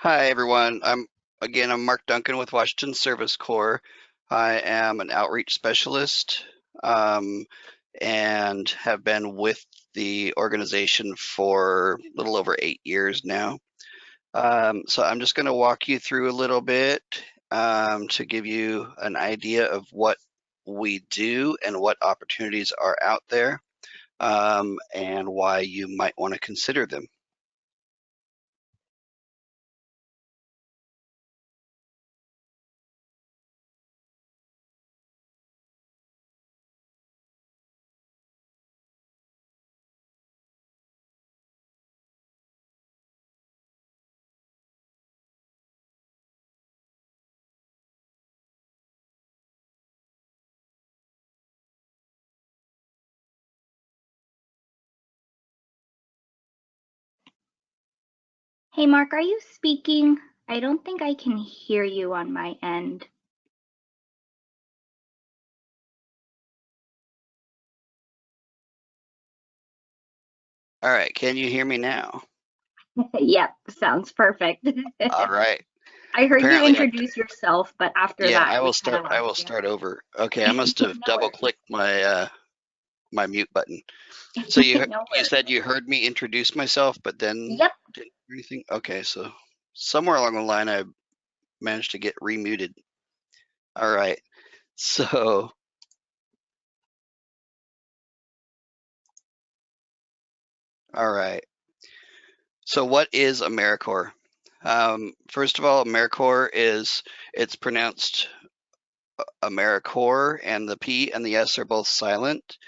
Hi, everyone. I'm Mark Duncan with Washington Service Corps. I am an outreach specialist um, and have been with the organization for a little over 8 years now. So I'm just going to walk you through a little bit to give you an idea of what we do and what opportunities are out there and why you might want to consider them. Hey Mark, are you speaking? I don't think I can hear you on my end. All right, can you hear me now? Yep, sounds perfect. All right. I heard you Apparently, introduce yourself, but after yeah, that, I we will kind start. of I lost will you. start over. Okay, I must have No double worries. clicked my mute button. So you No you worries. said you heard me introduce myself, but then Yep. didn't hear anything. Okay, so somewhere along the line, I managed to get remuted. All right. So all right. So what is AmeriCorps? First of all, AmeriCorps is it's pronounced AmeriCorps, and the P and the S are both silent.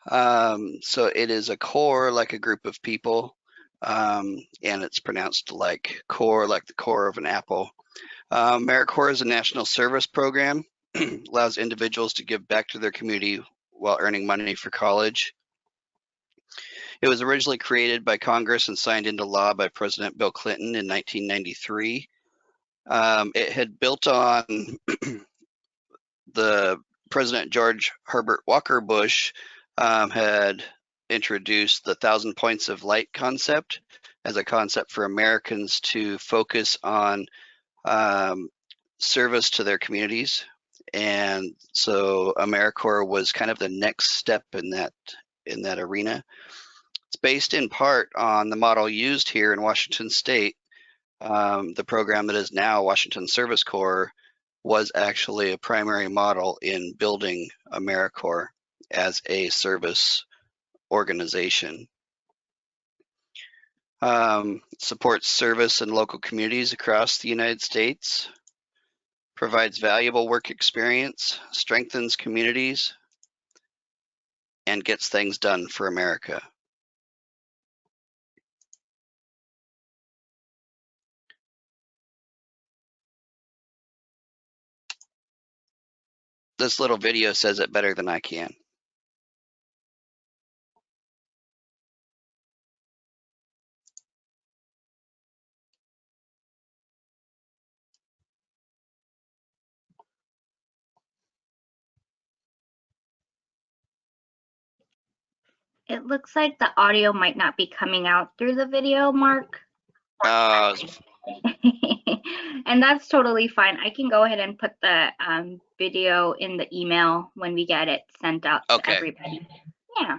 So it is a core, like a group of people, and it's pronounced like core, like the core of an apple. AmeriCorps is a national service program, allows individuals to give back to their community while earning money for college. It was originally created by Congress and signed into law by President Bill Clinton in 1993. It had built on the President George Herbert Walker Bush had introduced the Thousand Points of Light concept as a concept for Americans to focus on um, service to their communities. And so AmeriCorps was kind of the next step in that arena. It's based in part on the model used here in Washington State. The program that is now Washington Service Corps was actually a primary model in building AmeriCorps as a service organization. Supports service in local communities across the United States, provides valuable work experience, strengthens communities, and gets things done for America. This little video says it better than I can. It looks like the audio might not be coming out through the video, Mark. Uh, And that's totally fine. I can go ahead and put the video in the email when we get it sent out to okay. everybody. Yeah.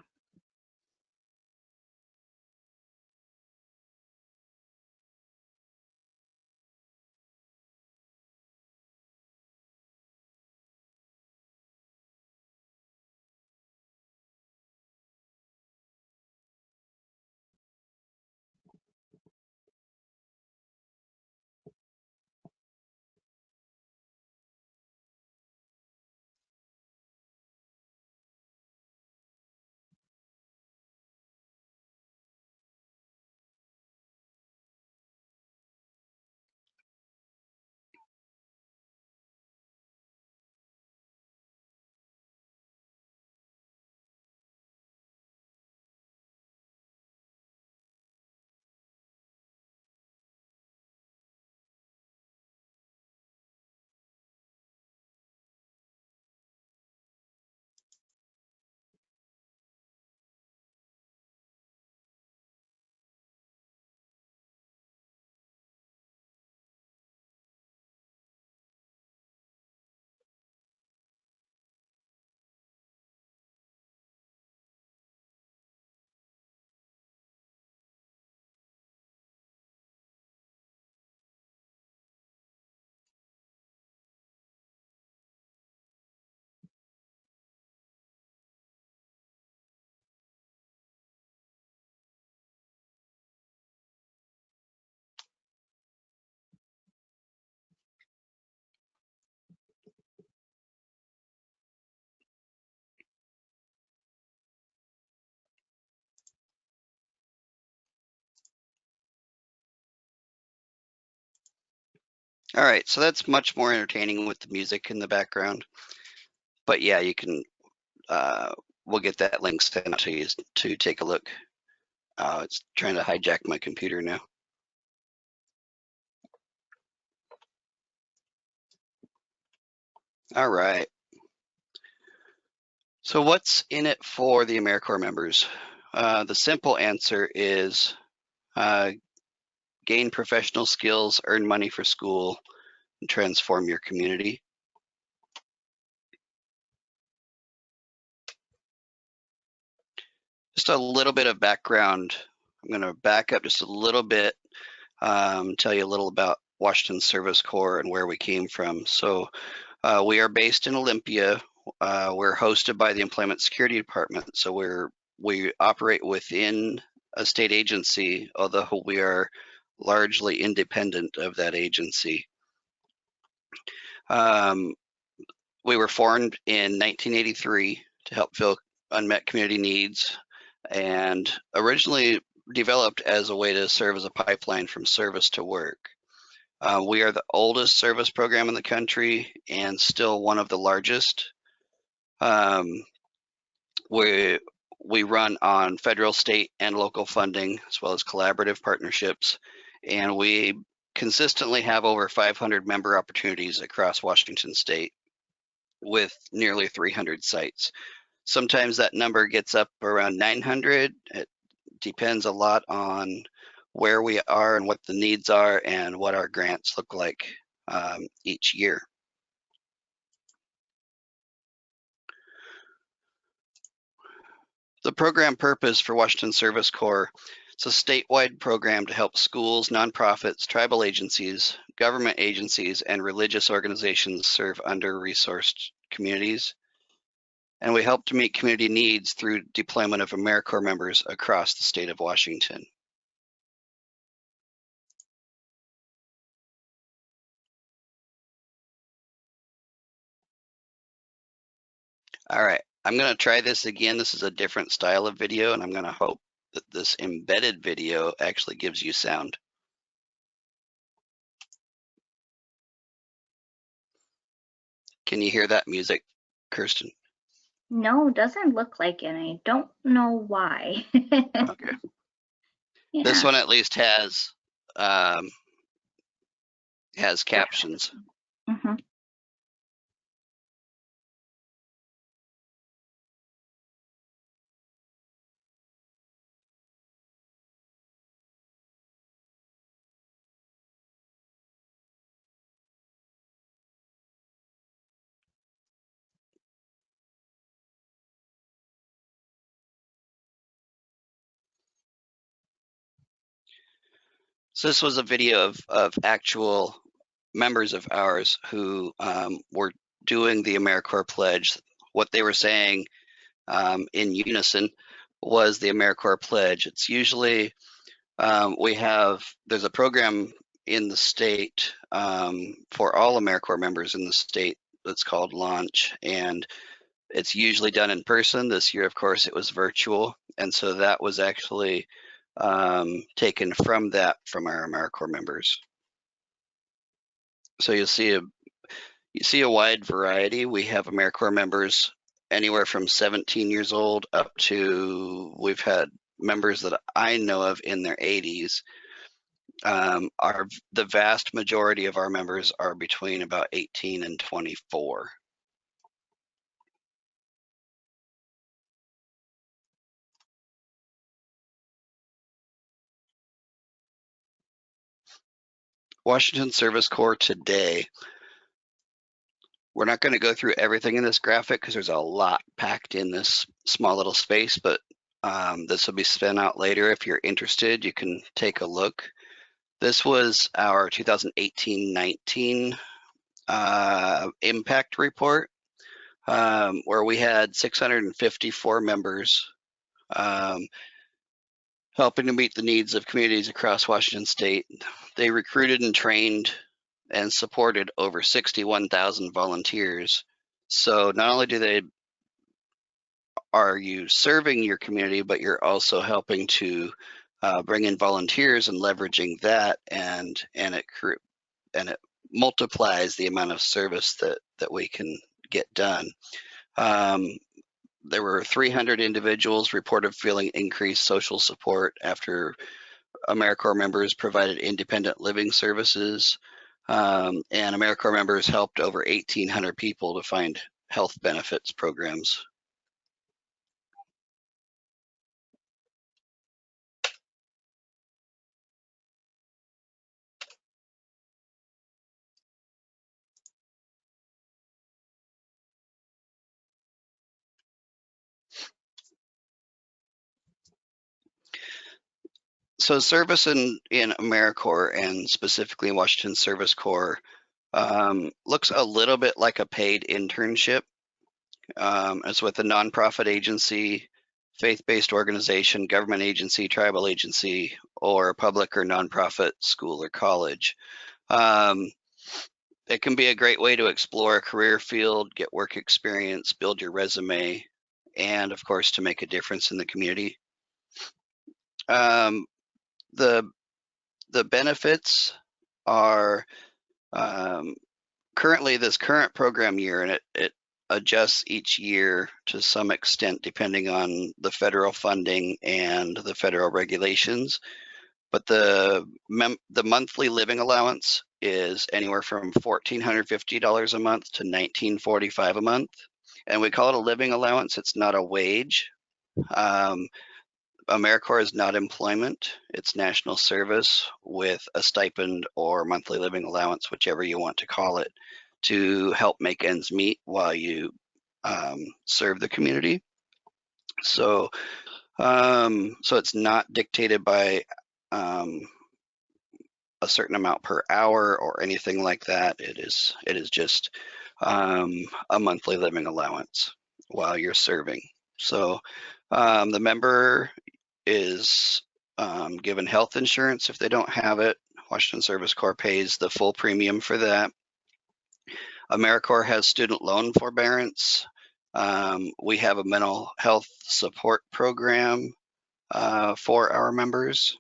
All right, so that's much more entertaining with the music in the background. But yeah, you can, we'll get that link sent out to you to take a look. It's trying to hijack my computer now. All right. So what's in it for the AmeriCorps members? The simple answer is gain professional skills, earn money for school, and transform your community. Just a little bit of background. I'm going to back up just a little bit, tell you a little about Washington Service Corps and where we came from. So we are based in Olympia. We're hosted by the Employment Security Department. So we operate within a state agency, although we are largely independent of that agency. We were formed in 1983 to help fill unmet community needs, and originally developed as a way to serve as a pipeline from service to work. We are the oldest service program in the country and still one of the largest. We run on federal, state, and local funding, as well as collaborative partnerships, and we consistently have over 500 member opportunities across Washington state with nearly 300 sites. Sometimes that number gets up around 900. It depends a lot on where we are and what the needs are and what our grants look like each year. The program purpose for Washington Service Corps, it's a statewide program to help schools, nonprofits, tribal agencies, government agencies, and religious organizations serve under-resourced communities. And we help to meet community needs through deployment of AmeriCorps members across the state of Washington. All right, I'm going to try this again. This is a different style of video, and I'm going to hope that this embedded video actually gives you sound. Can you hear that music, Kirsten? No, doesn't look like it. I don't know why. Okay. Yeah. This one at least has captions. Mm-hmm. So this was a video of actual members of ours who were doing the AmeriCorps pledge. What they were saying in unison was the AmeriCorps pledge. It's usually there's a program in the state for all AmeriCorps members in the state that's called Launch, and it's usually done in person. This year, of course, it was virtual, and so that was actually taken from our AmeriCorps members. So you see a wide variety. We have AmeriCorps members anywhere from 17 years old up to, we've had members that I know of in their 80s. The vast majority of our members are between about 18 and 24. Washington Service Corps today. We're not going to go through everything in this graphic because there's a lot packed in this small little space, but this will be spent out later. If you're interested, you can take a look. This was our 2018-19 impact report, where we had 654 members helping to meet the needs of communities across Washington state. They recruited and trained and supported over 61,000 volunteers. So not only are you serving your community, but you're also helping to bring in volunteers and leveraging that, and it multiplies the amount of service that we can get done. There were 300 individuals reported feeling increased social support after AmeriCorps members provided independent living services, and AmeriCorps members helped over 1,800 people to find health benefits programs. So service in AmeriCorps, and specifically Washington Service Corps, looks a little bit like a paid internship. It's with a nonprofit agency, faith-based organization, government agency, tribal agency, or a public or nonprofit school or college. It can be a great way to explore a career field, get work experience, build your resume, and of course to make a difference in the community. The benefits are currently this current program year, and it adjusts each year to some extent depending on the federal funding and the federal regulations. But the monthly living allowance is anywhere from $1,450 a month to $1,945 a month, and we call it a living allowance. It's not a wage. AmeriCorps is not employment, it's national service with a stipend or monthly living allowance, whichever you want to call it, to help make ends meet while you serve the community. So, so it's not dictated by a certain amount per hour or anything like that. It is just a monthly living allowance while you're serving. So the member is given health insurance if they don't have it. Washington Service Corps pays the full premium for that. AmeriCorps has student loan forbearance. We have a mental health support program for our members.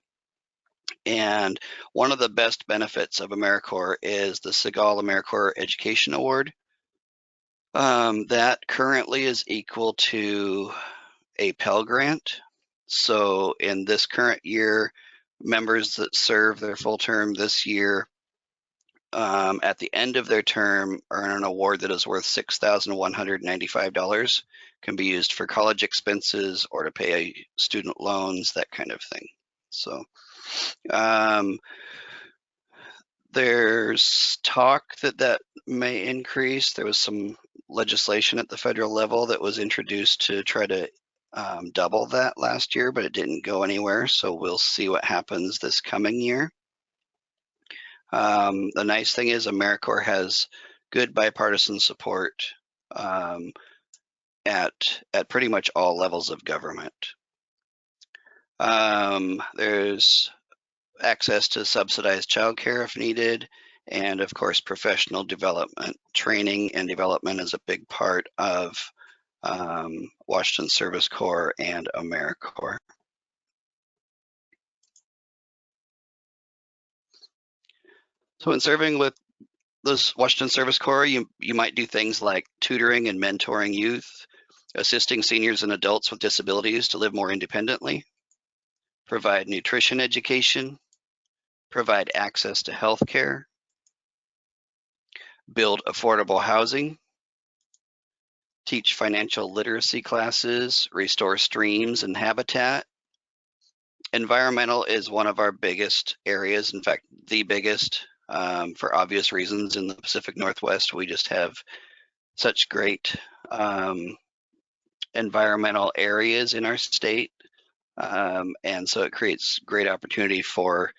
And one of the best benefits of AmeriCorps is the Segal AmeriCorps Education Award. That currently is equal to a Pell Grant. So in this current year, members that serve their full term this year, at the end of their term, earn an award that is worth $6,195, can be used for college expenses or to pay student loans, that kind of thing. So there's talk that may increase. There was some legislation at the federal level that was introduced to try to double that last year, but it didn't go anywhere. So we'll see what happens this coming year. The nice thing is AmeriCorps has good bipartisan support at pretty much all levels of government. There's access to subsidized childcare if needed, and of course professional development. Training and development is a big part of Washington Service Corps and AmeriCorps. So in serving with this Washington Service Corps, you might do things like tutoring and mentoring youth, assisting seniors and adults with disabilities to live more independently, provide nutrition education, provide access to health care, build affordable housing, teach financial literacy classes, restore streams and habitat. Environmental is one of our biggest areas, in fact, the biggest, for obvious reasons. In the Pacific Northwest, we just have such great environmental areas in our state, and so it creates great opportunity for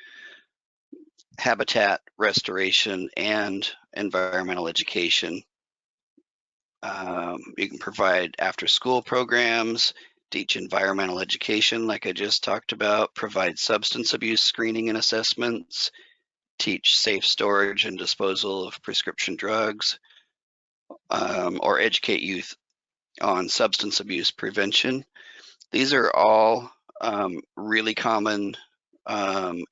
habitat restoration and environmental education. You can provide after-school programs, teach environmental education like I just talked about, provide substance abuse screening and assessments, teach safe storage and disposal of prescription drugs, or educate youth on substance abuse prevention. These are all really common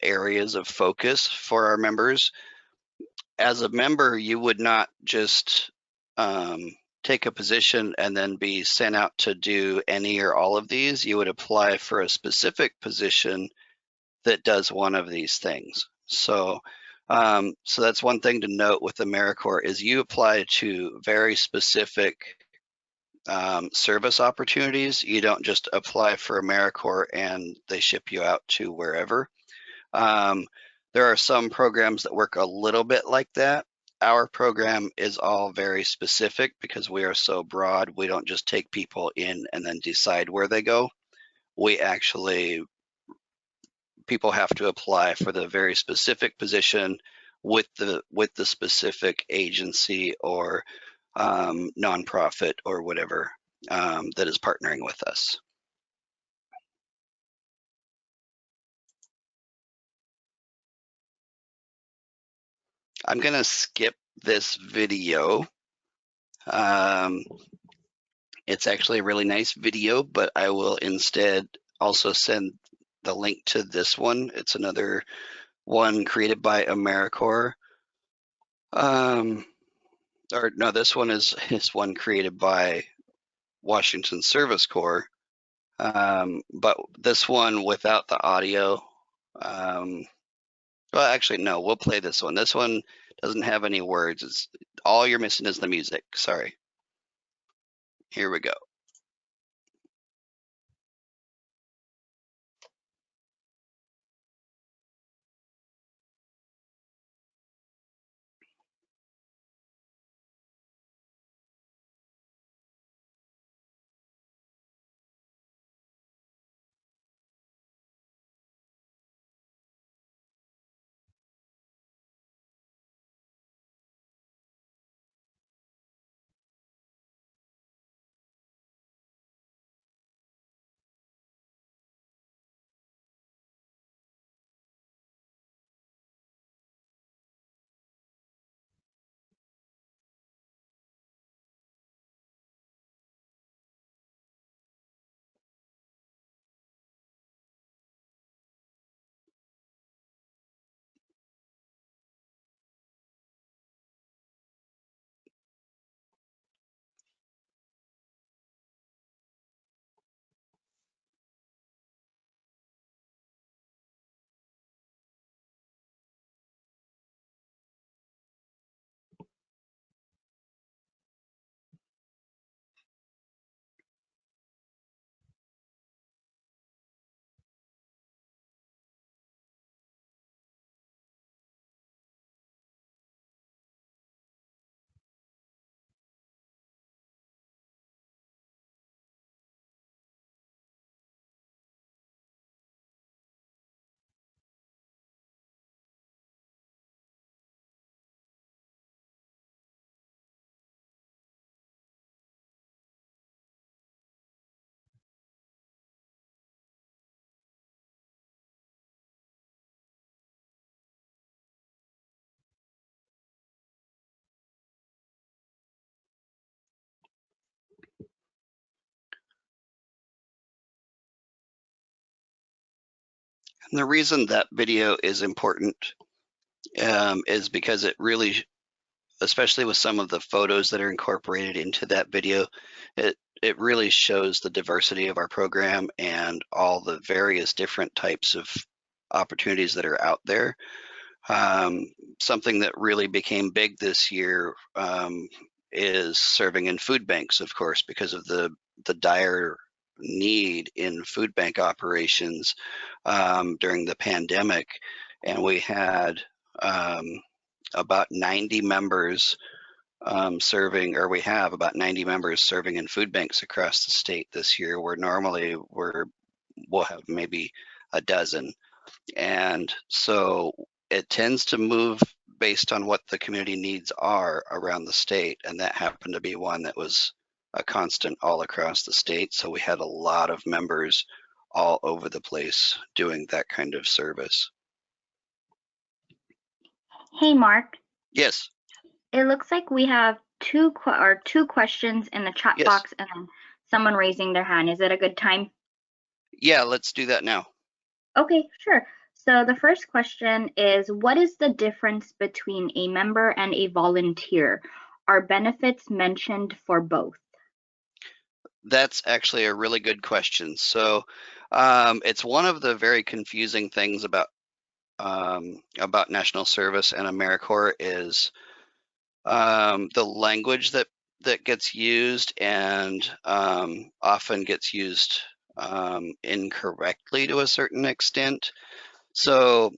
areas of focus for our members. as a member, you would not just take a position and then be sent out to do any or all of these. You would apply for a specific position that does one of these things. So that's one thing to note with AmeriCorps is you apply to very specific service opportunities. You don't just apply for AmeriCorps and they ship you out to wherever. There are some programs that work a little bit like that. Our program is all very specific because we are so broad. We don't just take people in and then decide where they go. We actually, people have to apply for the very specific position with the specific agency or nonprofit or whatever that is partnering with us. I'm going to skip this video. It's actually a really nice video, but I will instead also send the link to this one. It's another one created by AmeriCorps. Or no, this one is one created by Washington Service Corps. But this one without the audio. Well, actually, no, we'll play this one. This one doesn't have any words. All you're missing is the music. Sorry. Here we go. And the reason that video is important is because it really, especially with some of the photos that are incorporated into that video, it really shows the diversity of our program and all the various different types of opportunities that are out there. Something that really became big this year is serving in food banks, of course, because of the dire need in food bank operations during the pandemic. And we had about 90 members serving, or we have about 90 members serving in food banks across the state this year, where normally we'll have maybe a dozen. And so it tends to move based on what the community needs are around the state. And that happened to be one that was a constant all across the state. So we had a lot of members all over the place doing that kind of service. Hey, Mark. Yes. It looks like we have two questions in the chat box and then someone raising their hand. Is it a good time? Yeah, let's do that now. Okay, sure. So the first question is, what is the difference between a member and a volunteer? Are benefits mentioned for both? That's actually a really good question. So it's one of the very confusing things about national service and AmeriCorps is the language that gets used and often gets used incorrectly to a certain extent. So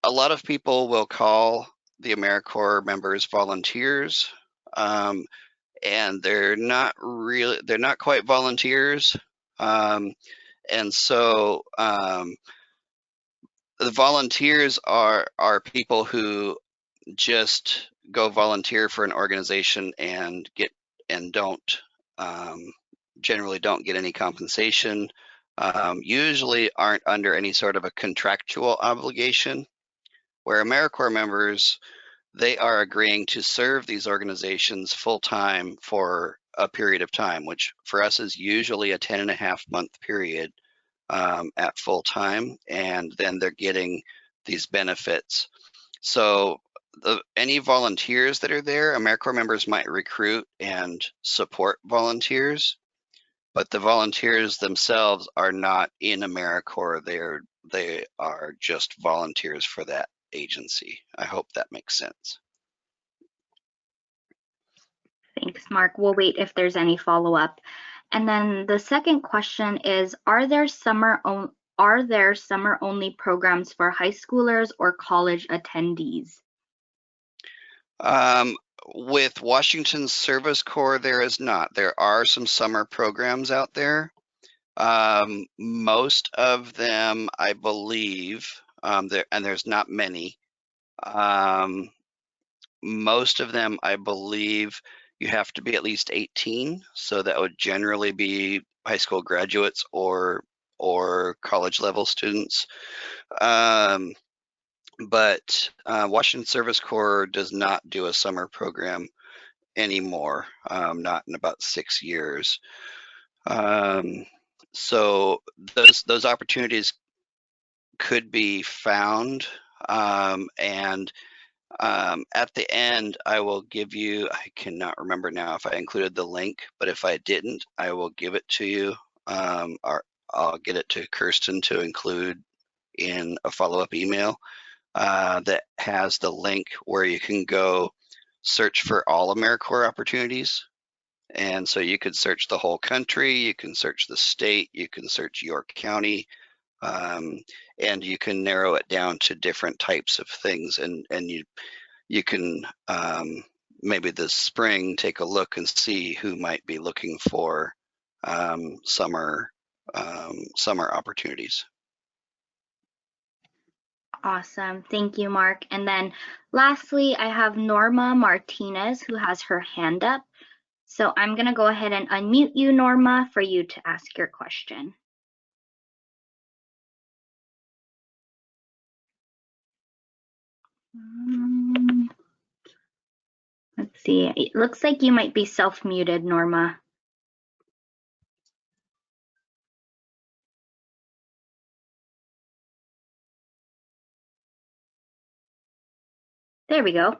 a lot of people will call the AmeriCorps members volunteers, um, and they're not quite volunteers. Um, and so the volunteers are people who just go volunteer for an organization and don't generally don't get any compensation, usually aren't under any sort of a contractual obligation, where AmeriCorps members, they are agreeing to serve these organizations full time for a period of time, which for us is usually a 10.5 month period at full time, and then they're getting these benefits. So any volunteers that are there, AmeriCorps members might recruit and support volunteers, but the volunteers themselves are not in AmeriCorps. They are just volunteers for that agency. I hope that makes sense. Thanks, Mark. We'll wait if there's any follow-up. And then the second question is, are there summer only programs for high schoolers or college attendees? With Washington Service Corps, there is not. There are some summer programs out there. Most of them, I believe, and there's not many. Most of them, I believe, you have to be at least 18, so that would generally be high school graduates or college level students. But Washington Service Corps does not do a summer program anymore, not in about 6 years. So those opportunities could be found, and at the end, I will give you, I cannot remember now if I included the link, but if I didn't, I will give it to you, or I'll get it to Kirsten to include in a follow-up email that has the link where you can go search for all AmeriCorps opportunities. And so you could search the whole country, you can search the state, you can search York County, and you can narrow it down to different types of things. And you can maybe this spring take a look and see who might be looking for summer opportunities. Awesome. Thank you, Mark. And then lastly, I have Norma Martinez who has her hand up. So I'm going to go ahead and unmute you, Norma, for you to ask your question. Let's see. It looks like you might be self-muted, Norma. There we go.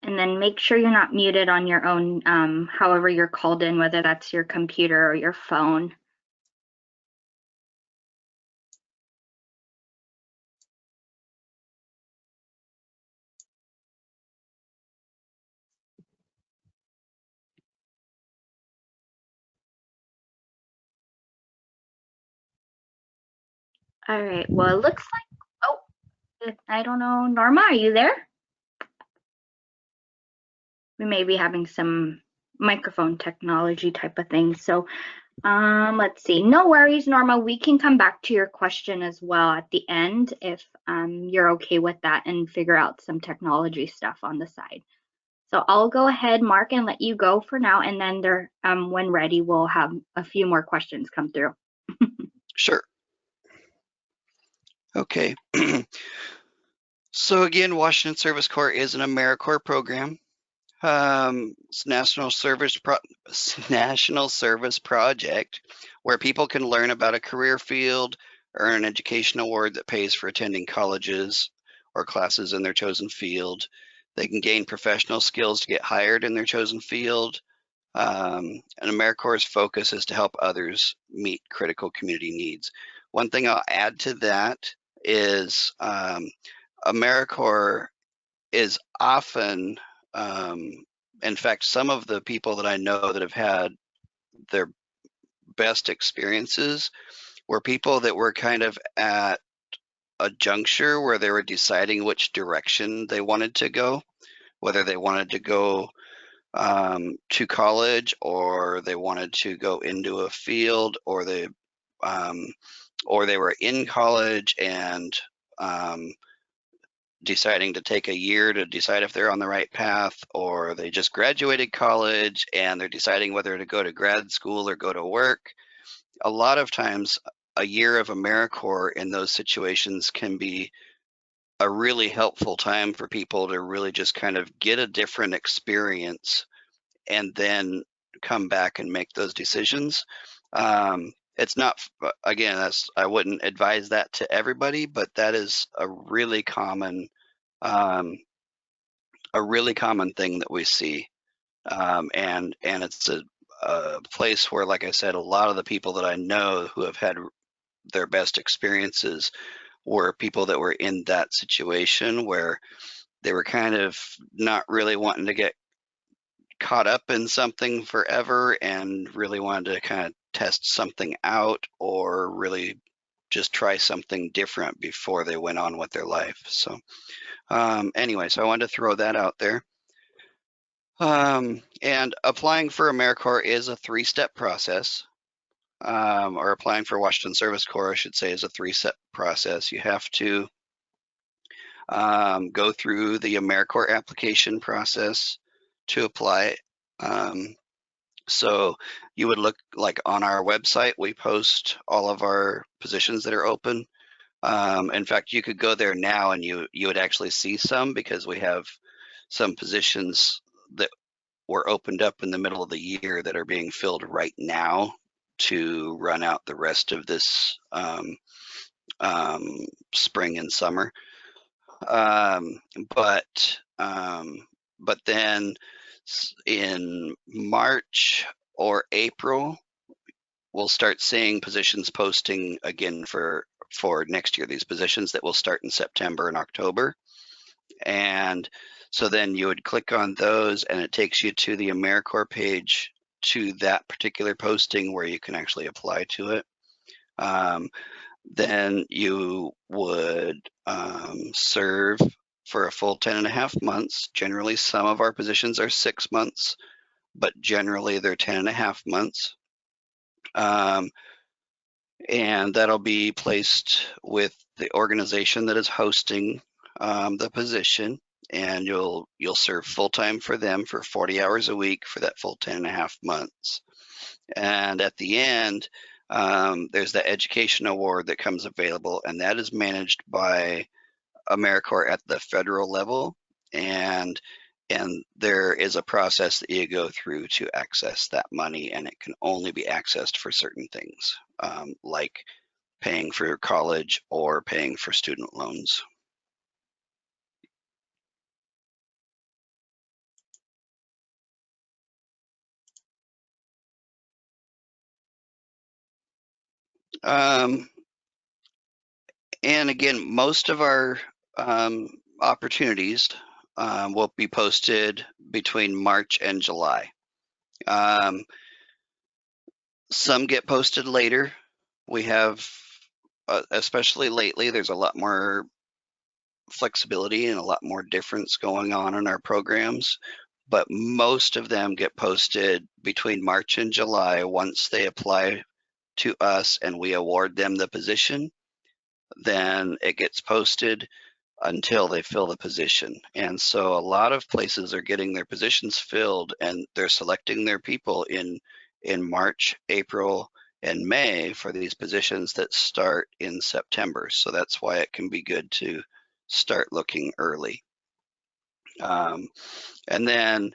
And then make sure you're not muted on your own, however you're called in, whether that's your computer or your phone. All right. Well, it looks like, oh, I don't know. Norma, are you there? We may be having some microphone technology type of thing. So let's see. No worries, Norma. We can come back to your question as well at the end if you're okay with that and figure out some technology stuff on the side. So I'll go ahead, Mark, and let you go for now. And then there, when ready, we'll have a few more questions come through. Sure. Okay. So again, Washington Service Corps is an AmeriCorps program. It's National Service Project, where people can learn about a career field, earn an education award that pays for attending colleges or classes in their chosen field. They can gain professional skills to get hired in their chosen field. And AmeriCorps' focus is to help others meet critical community needs. One thing I'll add to that is AmeriCorps is often, in fact, some of the people that I know that have had their best experiences were people that were kind of at a juncture where they were deciding which direction they wanted to go, whether they wanted to go to college or they wanted to go into a field, um, or they were in college and deciding to take a year to decide if they're on the right path, or they just graduated college and they're deciding whether to go to grad school or go to work. A lot of times, a year of AmeriCorps in those situations can be a really helpful time for people to really just kind of get a different experience and then come back and make those decisions. It's not, again, I wouldn't advise that to everybody, but that is um, a really common thing that we see. And it's a place where, like I said, a lot of the people that I know who have had their best experiences were people that were in that situation where they were kind of not really wanting to get caught up in something forever and really wanted to kind of test something out or really just try something different before they went on with their life. So anyway, so I wanted to throw that out there. And applying for AmeriCorps is a three-step process, or applying for Washington Service Corps, I should say, is a three-step process. You have to go through the AmeriCorps application process to apply. So you would look like on our website, we post all of our positions that are open. In fact, you could go there now and you would actually see some, because we have some positions that were opened up in the middle of the year that are being filled right now to run out the rest of this spring and summer. Um, but but then in March or April, we'll start seeing positions posting again for next year. These positions that will start in September and October. And so then you would click on those and it takes you to the AmeriCorps page to that particular posting where you can actually apply to it. Then you would serve for a full 10.5 months. Generally, some of our positions are 6 months, but generally they're 10.5 months. And that'll be placed with the organization that is hosting the position, and you'll serve full-time for them for 40 hours a week for that full 10.5 months. And at the end, there's the education award that comes available, and that is managed by AmeriCorps at the federal level, and there is a process that you go through to access that money, and it can only be accessed for certain things, like paying for college or paying for student loans. And again, most of our opportunities will be posted between March and July. Some get posted later. We have, especially lately, there's a lot more flexibility and a lot more difference going on in our programs, but most of them get posted between March and July once they apply to us and we award them the position. Then it gets posted until they fill the position. And so a lot of places are getting their positions filled and they're selecting their people in March, April, and May for these positions that start in September. So that's why it can be good to start looking early. And then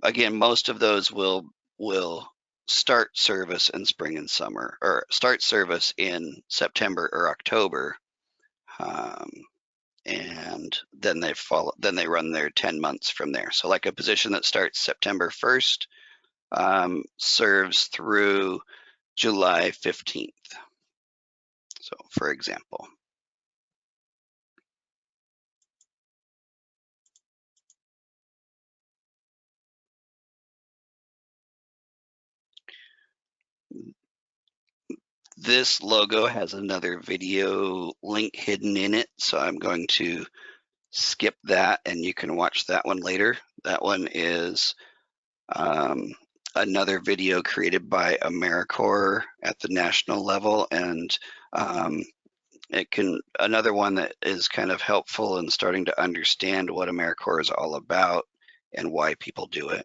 again, most of those will start service in spring and summer, or start service in September or October, and then they run their 10 months from there. So like a position that starts September 1st serves through July 15th. So for example. This logo has another video link hidden in it, so I'm going to skip that and you can watch that one later. That one is another video created by AmeriCorps at the national level, and another one that is kind of helpful in starting to understand what AmeriCorps is all about and why people do it.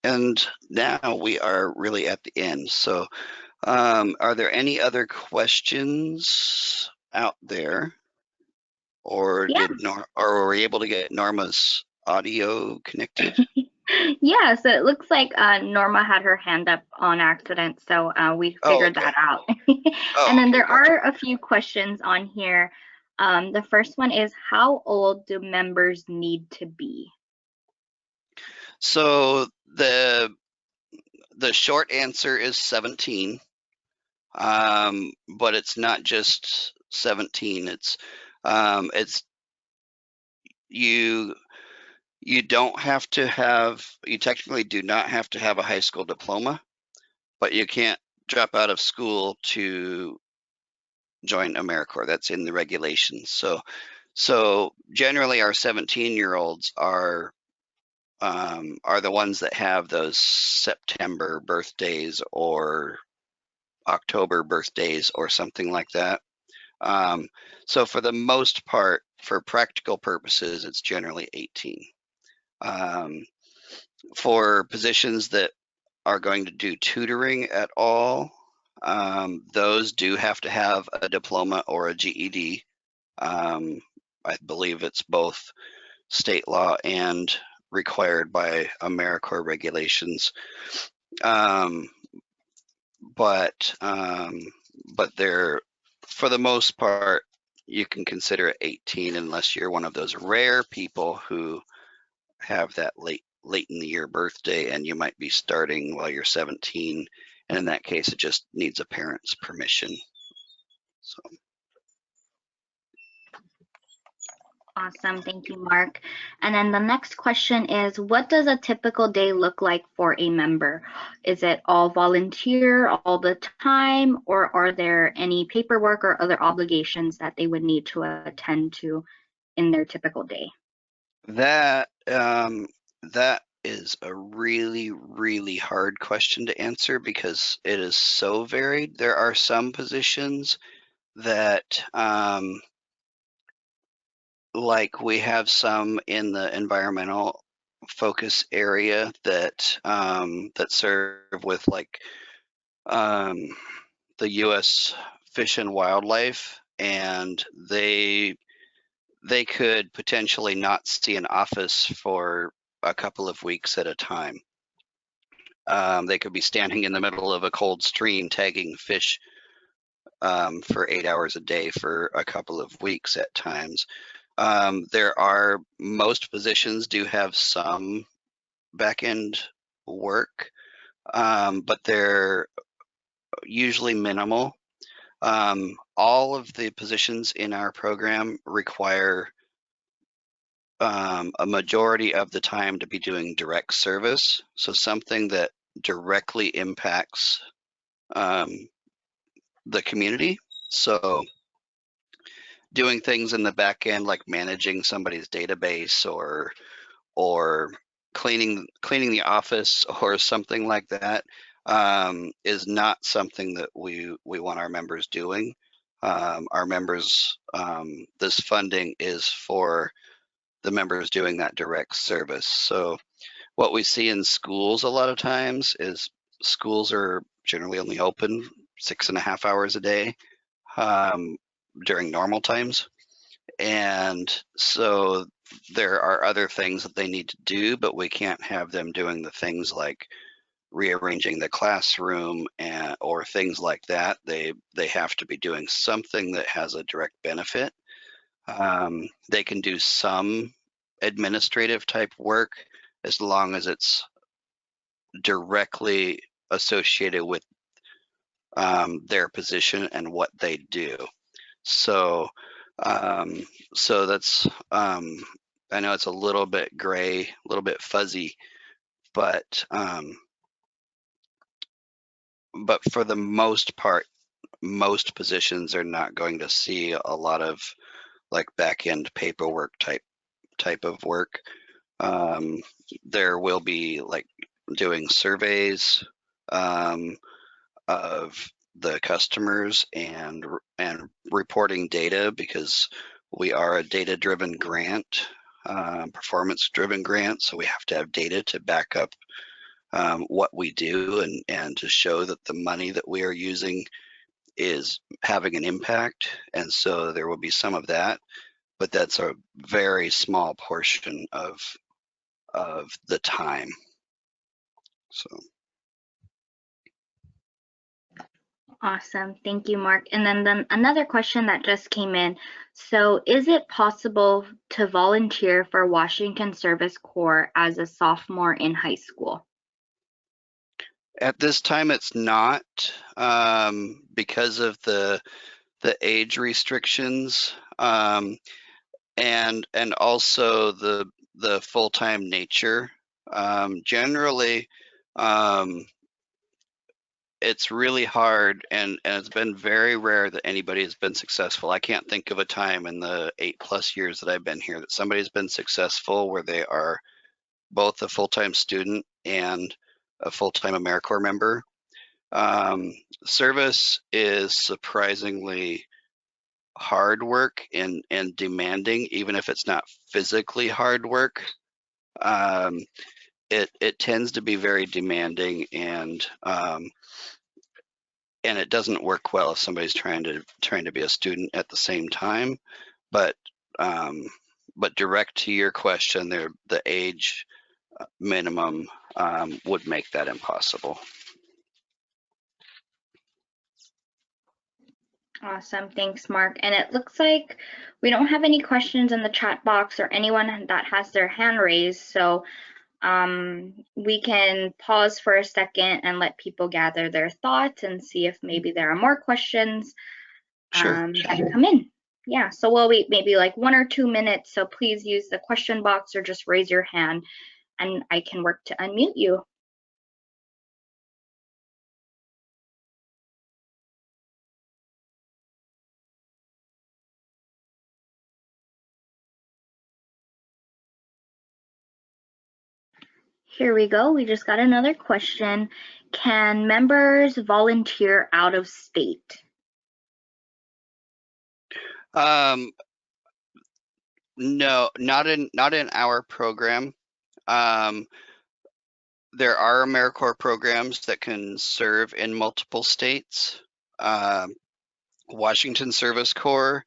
And now we are really at the end. So are there any other questions out there? Or or were we able to get Norma's audio connected? Yeah, so it looks like Norma had her hand up on accident, so we figured that out. And then there are a few questions on here. The first one is, how old do members need to be? So the short answer is 17, but it's not just 17. It's you don't have to have, you technically do not have to have a high school diploma, but you can't drop out of school to join AmeriCorps. That's in the regulations. So generally our 17-year-olds are the ones that have those September birthdays or October birthdays or something like that. So for the most part, for practical purposes, it's generally 18. For positions that are going to do tutoring at all, those do have to have a diploma or a GED. I believe it's both state law and required by AmeriCorps regulations. But they're, for the most part, you can consider it 18 unless you're one of those rare people who have that late in the year birthday and you might be starting while you're 17. And in that case, it just needs a parent's permission. So. Awesome, thank you, Mark. And then the next question is, what does a typical day look like for a member? Is it all volunteer all the time, or are there any paperwork or other obligations that they would need to attend to in their typical day? That is a really, really hard question to answer because it is so varied. There are some positions that like we have some in the environmental focus area that that serve with like the U.S. Fish and Wildlife, and they could potentially not see an office for a couple of weeks at a time. They could be standing in the middle of a cold stream tagging fish for 8 hours a day for a couple of weeks at times. Most positions do have some back-end work, but they're usually minimal. All of the positions in our program require a majority of the time to be doing direct service, so something that directly impacts the community. So doing things in the back end like managing somebody's database or cleaning the office or something like that is not something that we want our members doing. Our members, this funding is for the members doing that direct service. So what we see in schools a lot of times is schools are generally only open 6.5 hours a day during normal times. And so there are other things that they need to do, but we can't have them doing the things like rearranging the classroom or things like that. They have to be doing something that has a direct benefit. They can do some administrative type work as long as it's directly associated with their position and what they do. So, so that's I know it's a little bit gray, a little bit fuzzy, but for the most part, most positions are not going to see a lot of like back end paperwork type of work. There will be like doing surveys of the customers and reporting data, because we are a data-driven grant, performance-driven grant, so we have to have data to back up what we do and to show that the money that we are using is having an impact. And so there will be some of that, but that's a very small portion of the time. So. Awesome. Thank you, Mark. And then another question that just came in. So is it possible to volunteer for Washington Service Corps as a sophomore in high school? At this time, it's not, because of the age restrictions, and also the full-time nature. Generally, it's really hard, and it's been very rare that anybody has been successful. I can't think of a time in the 8+ years that I've been here that somebody's been successful where they are both a full-time student and a full-time AmeriCorps member. Service is surprisingly hard work and demanding, even if it's not physically hard work. It tends to be very demanding, and it doesn't work well if somebody's trying to be a student at the same time. But direct to your question, the age minimum would make that impossible. Awesome. Thanks, Mark. And it looks like we don't have any questions in the chat box or anyone that has their hand raised. So we can pause for a second and let people gather their thoughts and see if maybe there are more questions that come in. Yeah, so we'll wait maybe like 1 or 2 minutes. So please use the question box or just raise your hand and I can work to unmute you. Here we go. We just got another question. Can members volunteer out of state? No, not in our program. There are AmeriCorps programs that can serve in multiple states. Washington Service Corps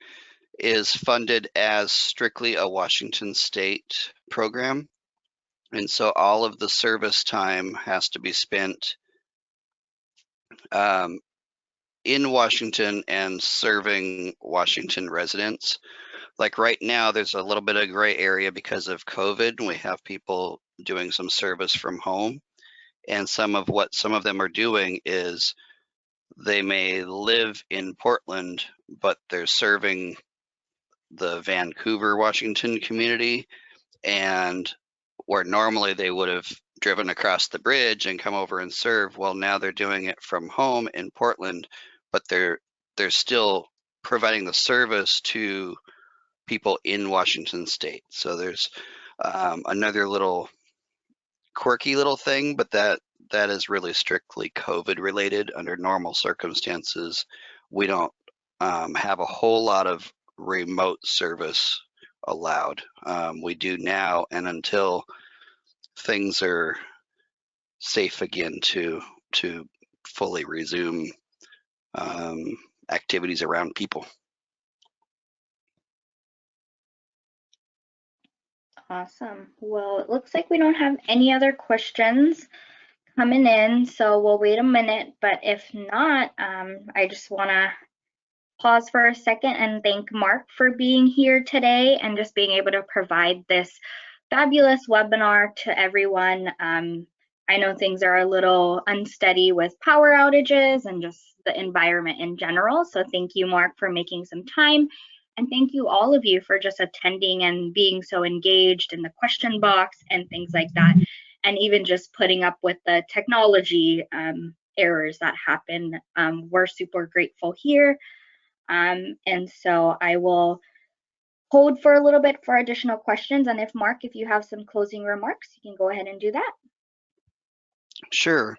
is funded as strictly a Washington state program. And so all of the service time has to be spent in Washington and serving Washington residents. Like right now, there's a little bit of gray area because of COVID, and we have people doing some service from home. And some of them are doing is they may live in Portland, but they're serving the Vancouver, Washington community, and where normally they would have driven across the bridge and come over and serve, well, now they're doing it from home in Portland, but they're still providing the service to people in Washington state. So there's another little quirky little thing, but that is really strictly COVID related. Under normal circumstances, we don't have a whole lot of remote service allowed. We do now, and until things are safe again to to fully resume activities around people. Awesome. Well, it looks like we don't have any other questions coming in, so we'll wait a minute. But if not, I just want to pause for a second and thank Mark for being here today and just being able to provide this fabulous webinar to everyone. I know things are a little unsteady with power outages and just the environment in general. So thank you, Mark, for making some time. And thank you all of you for just attending and being so engaged in the question box and things like that. And even just putting up with the technology errors that happen. We're super grateful here. And so I will hold for a little bit for additional questions. And if Mark, if you have some closing remarks, you can go ahead and do that. Sure.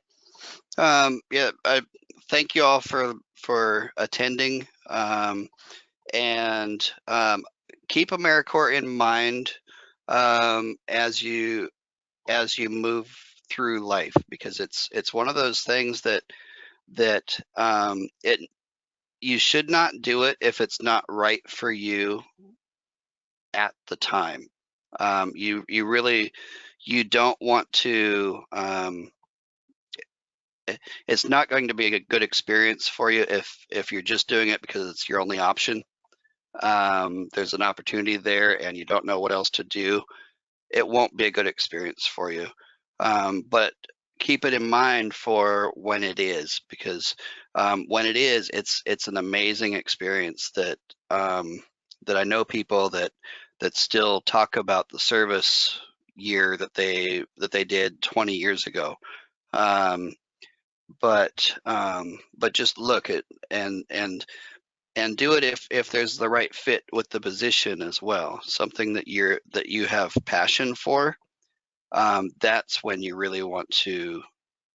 Yeah, I thank you all for attending, and keep AmeriCorps in mind as you move through life, because it's one of those things that you should not do it if it's not right for you at the time. You really don't want to. It's not going to be a good experience for you if you're just doing it because it's your only option. There's an opportunity there and you don't know what else to do. It won't be a good experience for you. But keep it in mind for when it is, because when it is, it's an amazing experience that that I know people that still talk about the service year that they did 20 years ago. But just look at and do it if there's the right fit with the position as well, something that you have passion for. That's when you really want to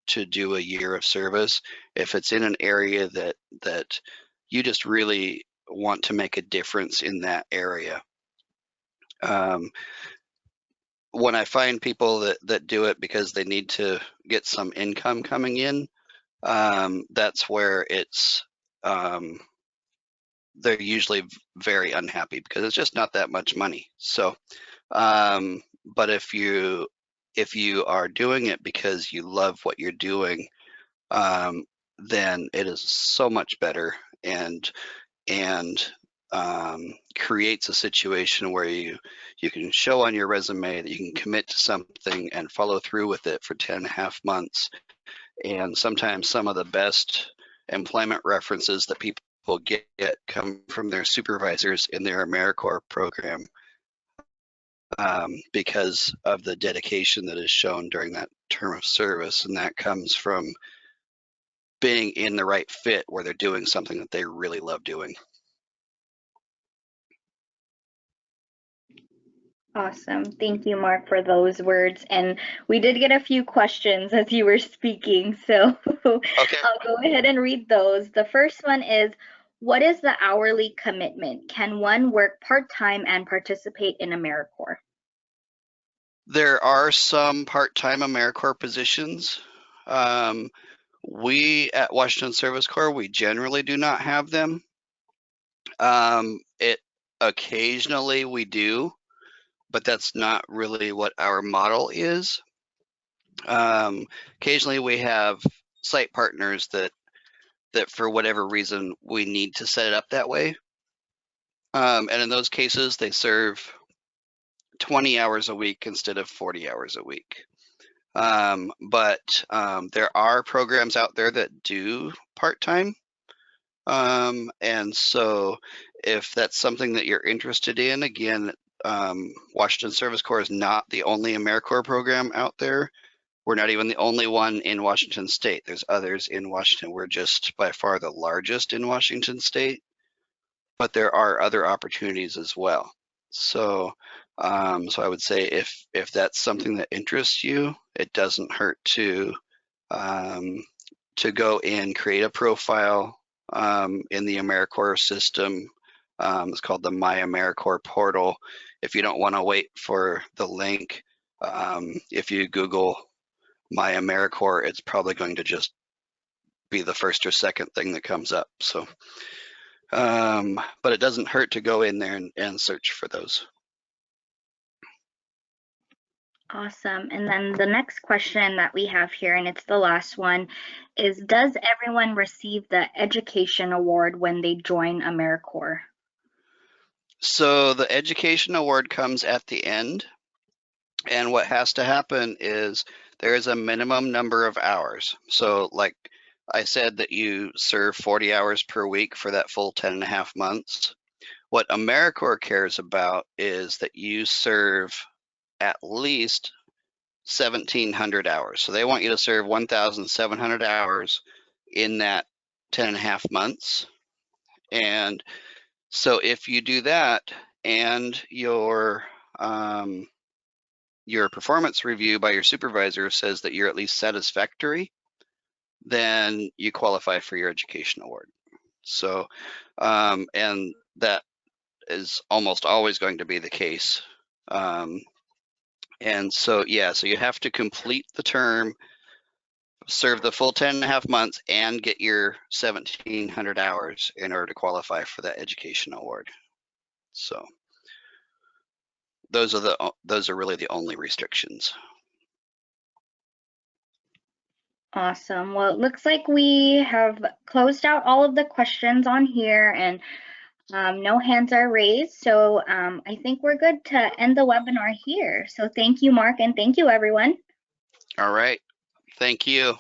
do a year of service. If it's in an area that you just really want to make a difference in that area. When I find people that do it because they need to get some income coming in, that's where it's they're usually very unhappy because it's just not that much money. So, but if you are doing it because you love what you're doing, then it is so much better and creates a situation where you can show on your resume that you can commit to something and follow through with it for 10.5 months. And sometimes some of the best employment references that people get come from their supervisors in their AmeriCorps program, because of the dedication that is shown during that term of service. And that comes from being in the right fit where they're doing something that they really love doing. Awesome. Thank you, Mark, for those words. And we did get a few questions as you were speaking, so Okay. I'll go ahead and read those. The first one is, what is the hourly commitment? Can one work part-time and participate in AmeriCorps? There are some part-time AmeriCorps positions. We at Washington Service Corps, we generally do not have them. It occasionally we do, but that's not really what our model is. Occasionally we have site partners that for whatever reason we need to set it up that way. And in those cases, they serve 20 hours a week instead of 40 hours a week. But there are programs out there that do part-time. And so if that's something that you're interested in, again, Washington Service Corps is not the only AmeriCorps program out there. We're not even the only one in Washington State. There's others in Washington. We're just by far the largest in Washington State, but there are other opportunities as well. So, so I would say if that's something that interests you, it doesn't hurt to go in, create a profile in the AmeriCorps system. It's called the My AmeriCorps portal. If you don't want to wait for the link, if you Google My AmeriCorps, it's probably going to just be the first or second thing that comes up. So, but it doesn't hurt to go in there and search for those. Awesome. And then the next question that we have here, and it's the last one, is does everyone receive the education award when they join AmeriCorps? So the education award comes at the end. And what has to happen is there is a minimum number of hours. So like I said that you serve 40 hours per week for that full 10 and a half months. What AmeriCorps cares about is that you serve at least 1,700 hours. So they want you to serve 1,700 hours in that 10 and a half months. And so if you do that and your performance review by your supervisor says that you're at least satisfactory, then you qualify for your education award. So, and that is almost always going to be the case. And so, yeah, so you have to complete the term, serve the full 10 and a half months, and get your 1,700 hours in order to qualify for that education award. So those are really the only restrictions. Awesome. Well, it looks like we have closed out all of the questions on here, and no hands are raised. So I think we're good to end the webinar here. So thank you, Mark, and thank you, everyone. All right. Thank you.